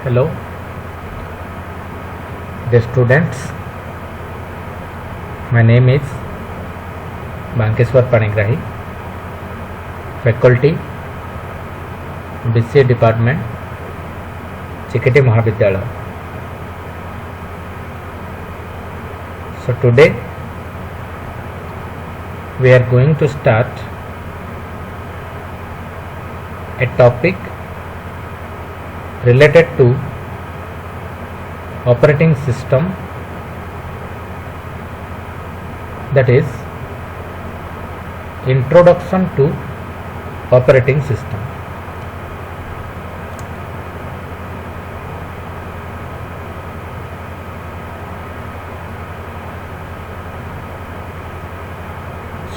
Hello, dear students. My name is Bankeswar Panigrahi, faculty, BCA department, Chikati Mahavidyalaya. So today we are going to start a topic related to operating system, that is introduction to operating system.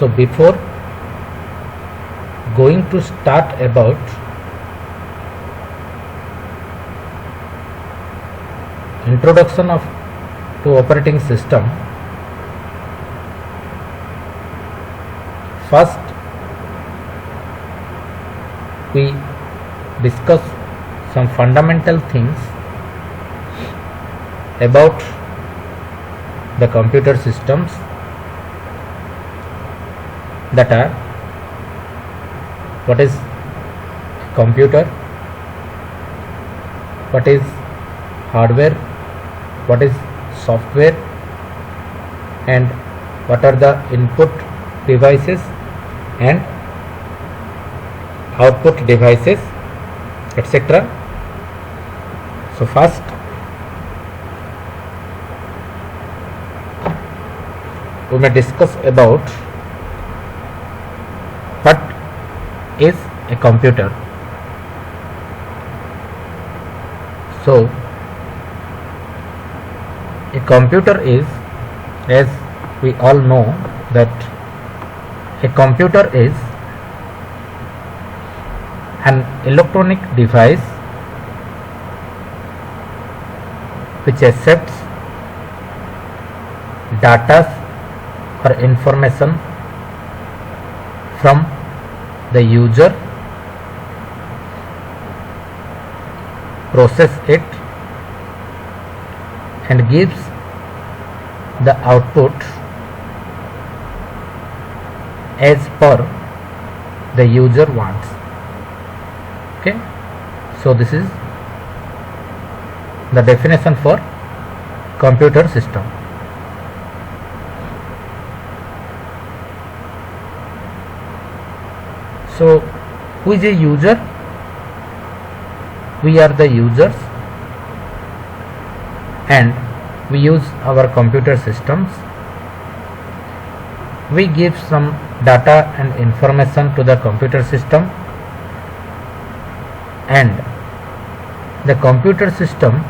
So before going to start about introduction to operating system, first we discuss some fundamental things about the computer systems, that are what is computer, what is hardware, what is software, and what are the input devices and output devices, etc. So first we may discuss about what is a computer. So a computer is, as we all know, that a computer is an electronic device which accepts data or information from the user, process it, and gives the output as per the user wants. Okay, so this is the definition for computer system. So who is a user? We are the users, and we use our computer systems. We give some data and information to the computer system, and the computer system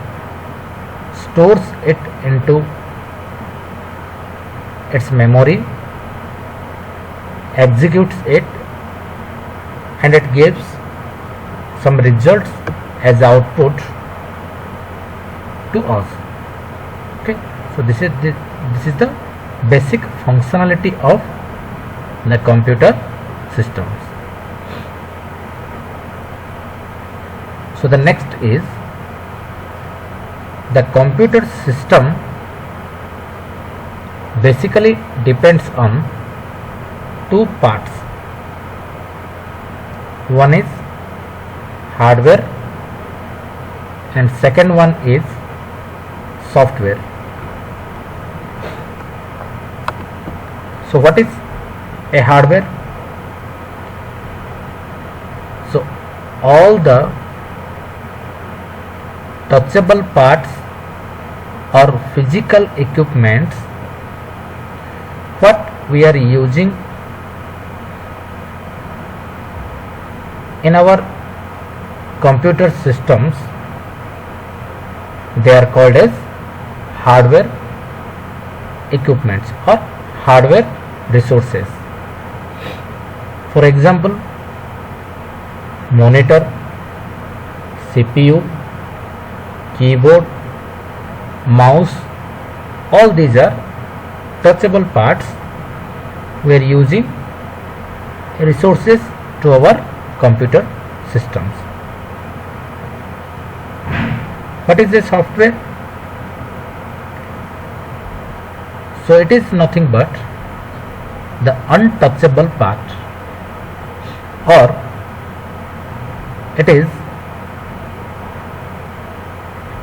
stores it into its memory, executes it, and it gives some results as output to us. Okay, so this is the basic functionality of the computer systems. So the next is the computer system basically depends on two parts. One is hardware and second one is software. So what is a hardware? So all the touchable parts or physical equipments what we are using in our computer systems, they are called as hardware equipments or hardware resources. For example, monitor, CPU, keyboard, mouse, all these are touchable parts. We are using resources to our computer systems. What is a software? So it is nothing but the untouchable part, or it is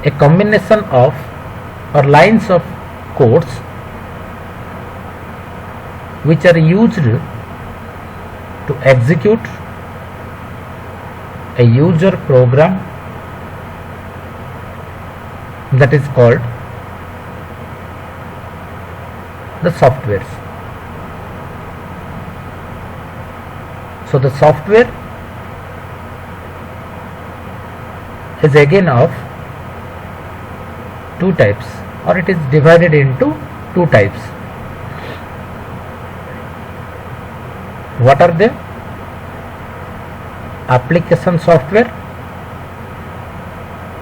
a combination of or lines of codes which are used to execute a user program that is called the softwares. So the software is again of two types, or it is divided into two types. What are they? Application software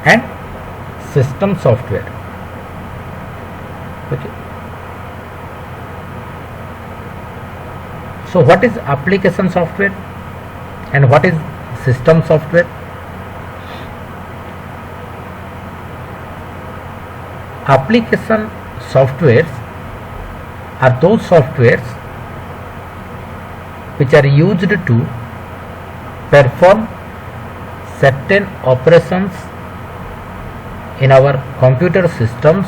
and system software. Okay. So what is application software and what is system software? Application softwares are those softwares which are used to perform certain operations in our computer systems,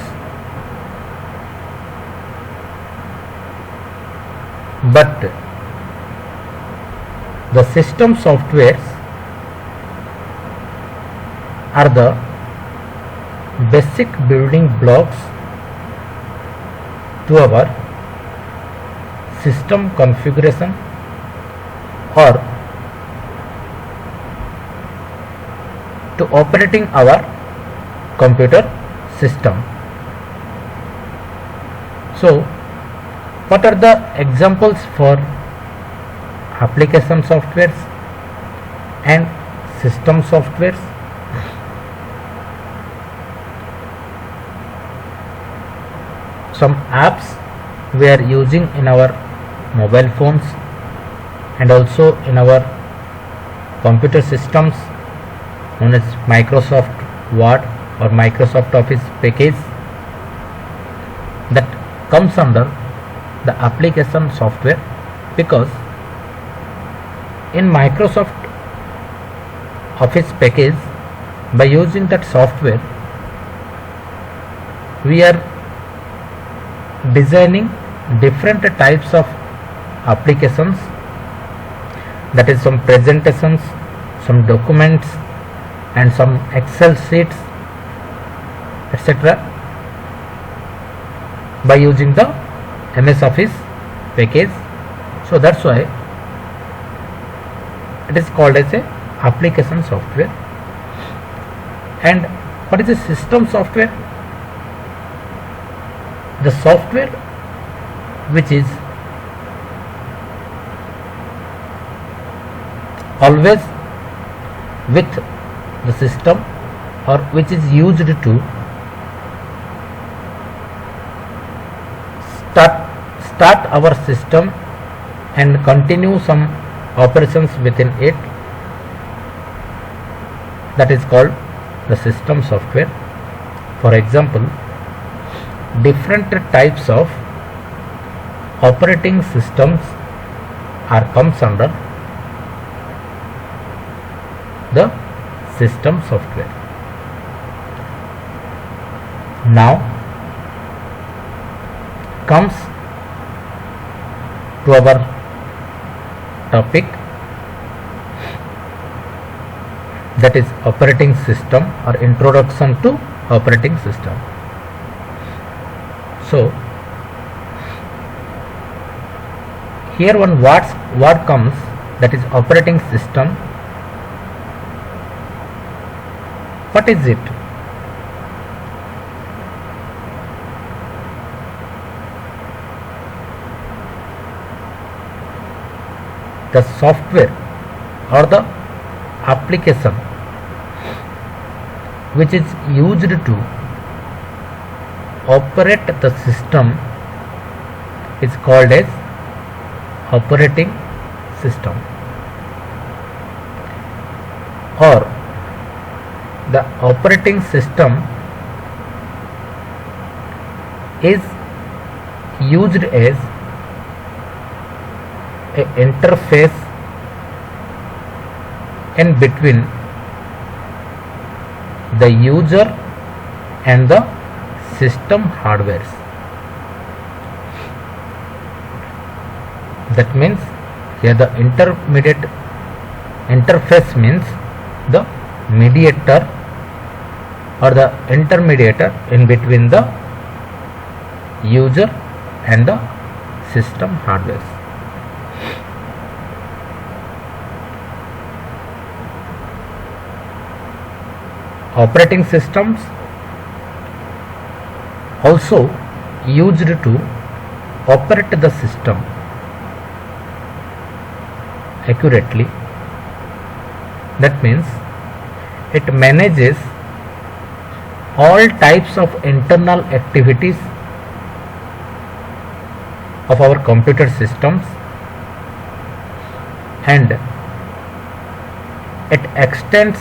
but the system softwares are the basic building blocks to our system configuration, or to operating our computer system. So what are the examples for application softwares and system softwares? Some apps we are using in our mobile phones and also in our computer systems, known as Microsoft Word or Microsoft Office package, that comes under the application software, because in Microsoft Office package, by using that software, we are designing different types of applications, that is some presentations, some documents and some Excel sheets, etc., by using the MS Office package. So that's why it is called as a application software. And what is a system software? The software which is always with the system, or which is used to start our system and continue some operations within it, that is called the system software. For example, different types of operating systems are comes under the system software. Now comes to our topic, that is operating system or introduction to operating system. So here one word comes, that is operating system. What is it? The software or the application which is used to operate the system is called as operating system, or the operating system is used as a interface in between the user and the system hardwares. That means here the interface means the mediator or the intermediator in between the user and the system hardwares. Operating systems also used to operate the system accurately. That means it manages all types of internal activities of our computer systems, and it extends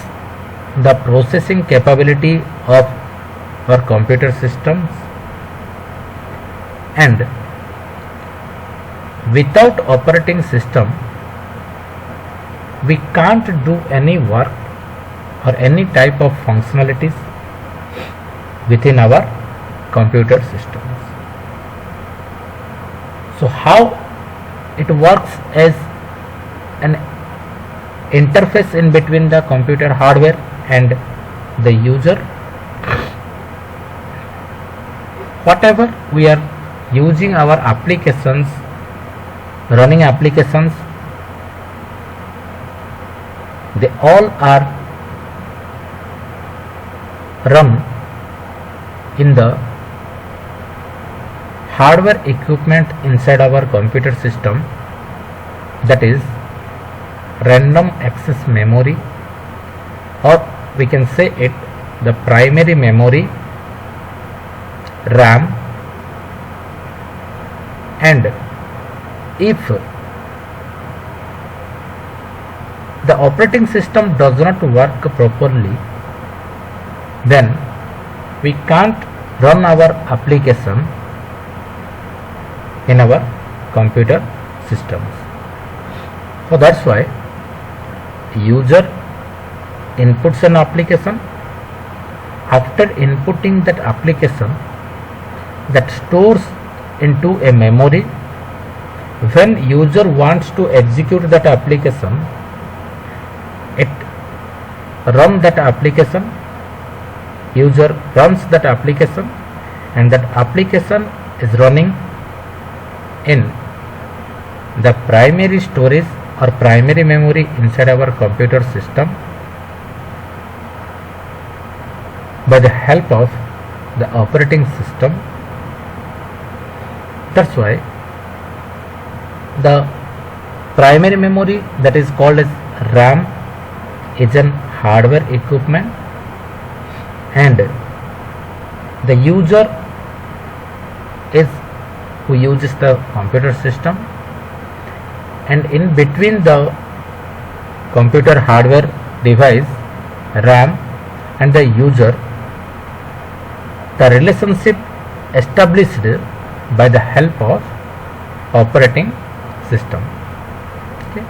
the processing capability of our computer systems, and without operating system we can't do any work or any type of functionalities within our computer systems. So how it works as an interface in between the computer hardware and the user? Whatever we are using our applications, running applications, they all are run in the hardware equipment inside our computer system, that is random access memory, or we can say it the primary memory, RAM. And if the operating system does not work properly, then we can't run our application in our computer systems. So that's why user inputs an application. After inputting that application, that stores into a memory. When user wants to execute that application, it runs that application, user runs that application, and that application is running in the primary storage or primary memory inside our computer system by the help of the operating system. That's why the primary memory, that is called as RAM, is an hardware equipment, and the user is who uses the computer system, and in between the computer hardware device, RAM, and the user, the relationship established by the help of operating system. Okay.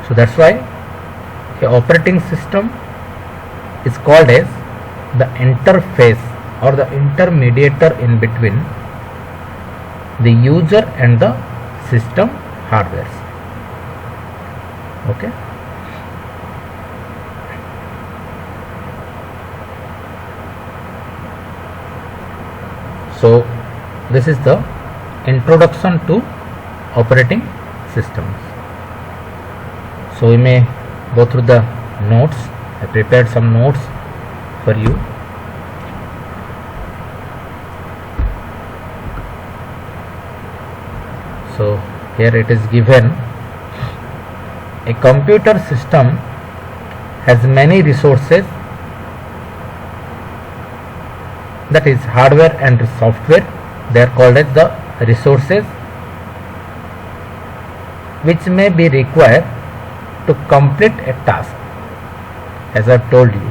So that's why the operating system is called as the interface or the intermediator in between the user and the system hardwares. Okay. So this is the introduction to operating systems. So we may go through the notes. I prepared some notes for you. So here it is given: a computer system has many resources, that is hardware and software. They are called as the resources which may be required to complete a task. As I have told you,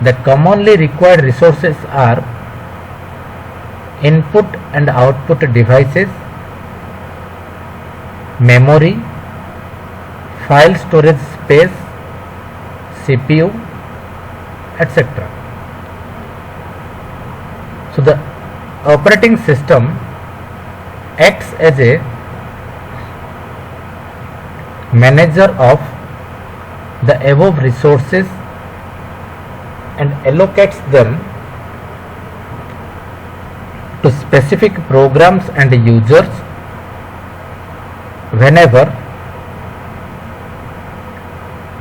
The commonly required resources are input and output devices, memory, file storage space, CPU, etc. So the operating system acts as a manager of the above resources and allocates them to specific programs and users whenever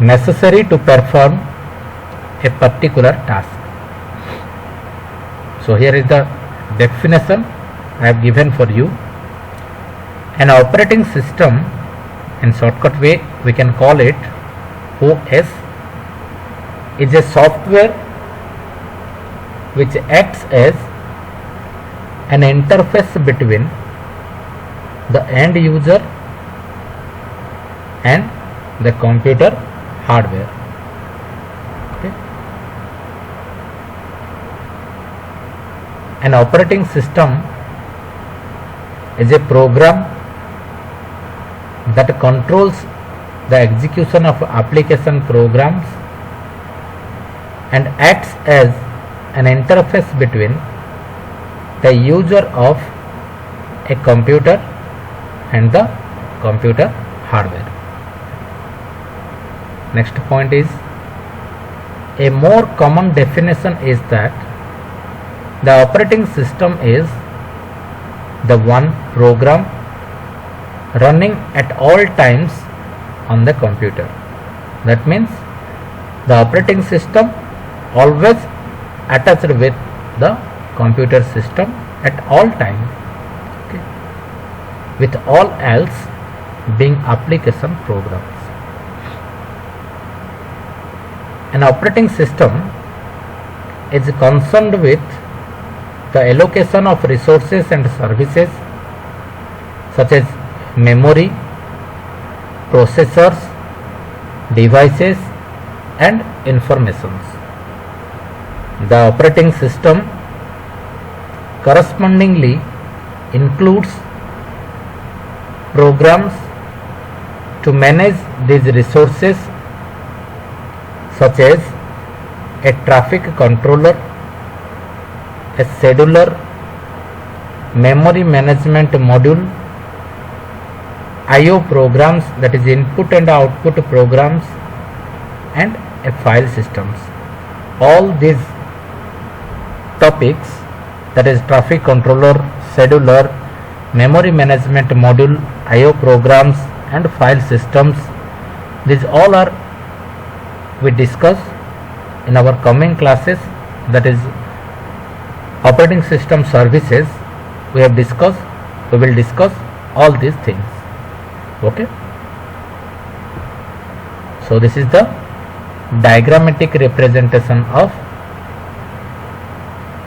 necessary to perform a particular task. So here is the definition I have given for you. An operating system, in shortcut way we can call it OS, is a software which acts as an interface between the end user and the computer hardware. Okay. An operating system is a program that controls the execution of application programs and acts as an interface between the user of a computer and the computer hardware. Next point is, a more common definition is that the operating system is the one program running at all times on the computer. That means the operating system always attached with the computer system at all time, okay, with all else being application programs. An operating system is concerned with the allocation of resources and services such as memory, processors, devices and informations. The operating system correspondingly includes programs to manage these resources such as a traffic controller, a scheduler, memory management module, I/O programs, that is input and output programs, and a file systems. All these topics, that is traffic controller, scheduler, memory management module, I/O programs and file systems, these all are we discuss in our coming classes, that is operating system services. We will discuss all these things. Okay, so this is the diagrammatic representation of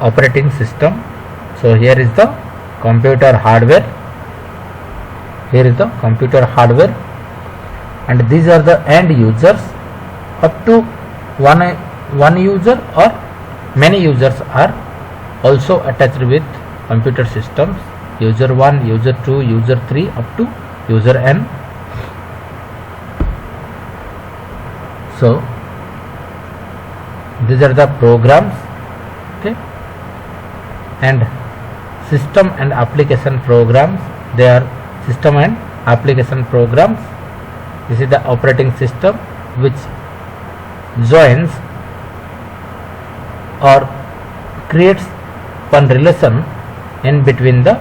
operating system. So here is the computer hardware, and these are the end users. Up to one user or many users are also attached with computer systems, user 1, user 2, user 3 up to user n. So these are the programs, okay, and system and application programs. They are system and application programs. This is the operating system which joins or creates one relation in between the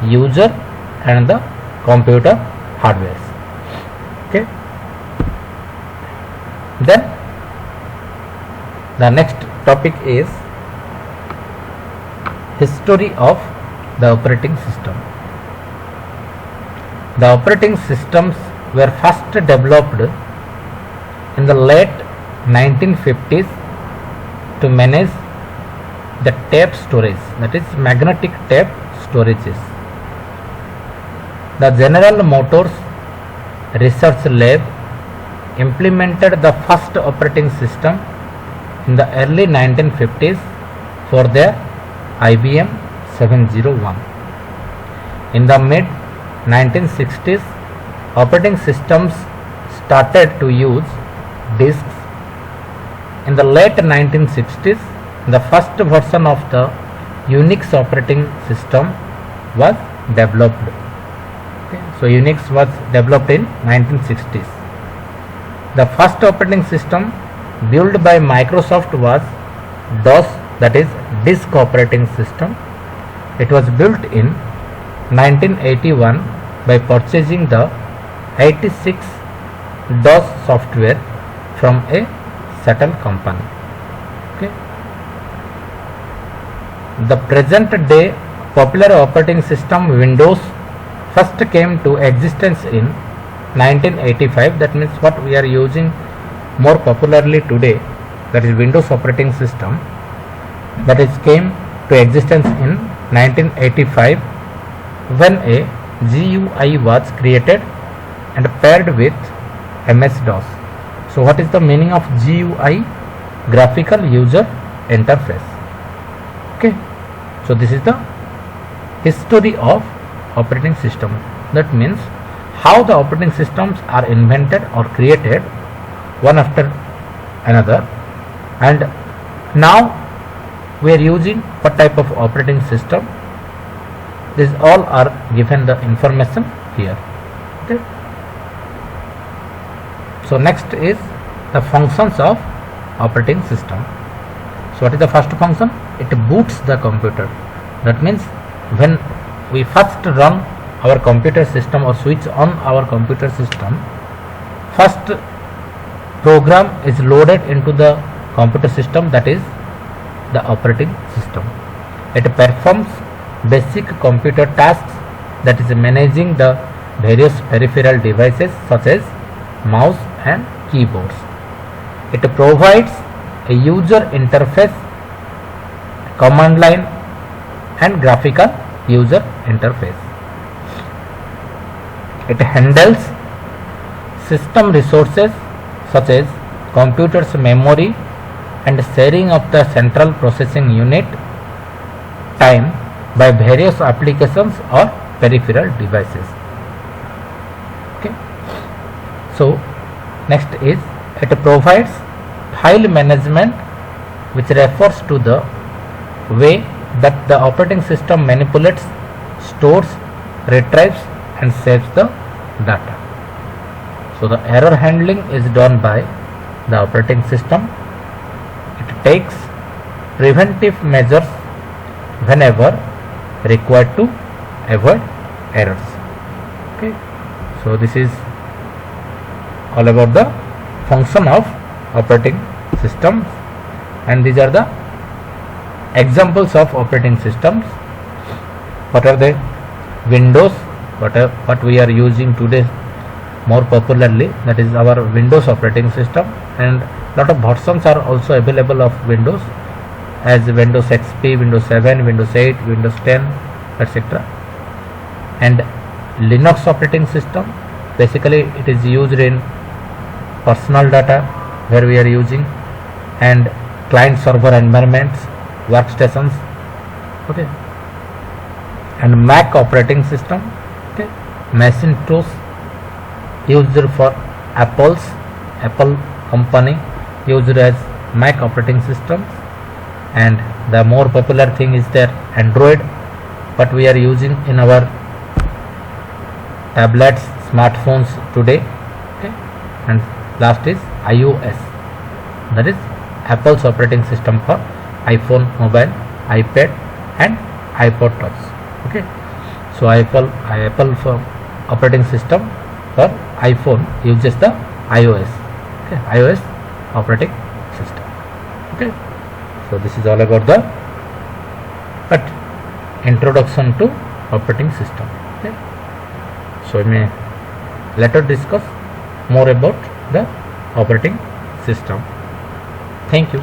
user and the computer hardware. Okay, then the next topic is history of the operating system. The operating systems were first developed in the late 1950s to manage the tape storage, that is magnetic tape storages. The General Motors Research Lab implemented the first operating system in the early 1950s for their IBM 701. In the mid 1960s, operating systems started to use disks. In the late 1960s, the first version of the Unix operating system was developed. Okay. So Unix was developed in 1960s. The first operating system built by Microsoft was DOS, that is Disk Operating System. It was built in 1981 by purchasing the 86 DOS software from a certain company. Okay. The present day popular operating system Windows first came to existence in 1985. That means what we are using more popularly today, that is Windows operating system, that is came to existence in 1985 when a GUI was created and paired with MS-DOS. So what is the meaning of GUI? Graphical User Interface. Okay. So this is the history of operating system. That means how the operating systems are invented or created one after another, and now we are using what type of operating system. These all are given the information here. Okay. So next is the functions of operating system. So what is the first function? It boots the computer. That means when we first run our computer system or switch on our computer system, first program is loaded into the computer system, that is the operating system. It performs basic computer tasks, that is managing the various peripheral devices such as mouse and keyboards. It provides a user interface, command line and graphical user interface. It handles system resources such as computer's memory and sharing of the central processing unit time by various applications or peripheral devices. Okay. So next is it provides file management, which refers to the way that the operating system manipulates, stores, retrieves and saves the data. So the error handling is done by the operating system. It takes preventive measures whenever required to avoid errors. Okay. So this is all about the function of operating systems, and these are the examples of operating systems. What are they? Windows, what we are using today more popularly, that is our Windows operating system, and lot of versions are also available of Windows, as Windows XP, Windows 7, Windows 8, Windows 10, etc. And Linux operating system, basically it is used in personal data where we are using, and client server environments, workstations. Okay. And Mac operating system, okay, Macintosh, used for Apple company, used as Mac operating system. And the more popular thing is their Android, what we are using in our tablets, smartphones today. Okay. And last is iOS, that is Apple's operating system for iPhone mobile, iPad and iPod touch. Okay. So Apple for operating system for iPhone uses the iOS. Okay. iOS operating system. Okay. So this is all about the introduction to operating system. Okay. So we may later discuss more about the operating system. Thank you.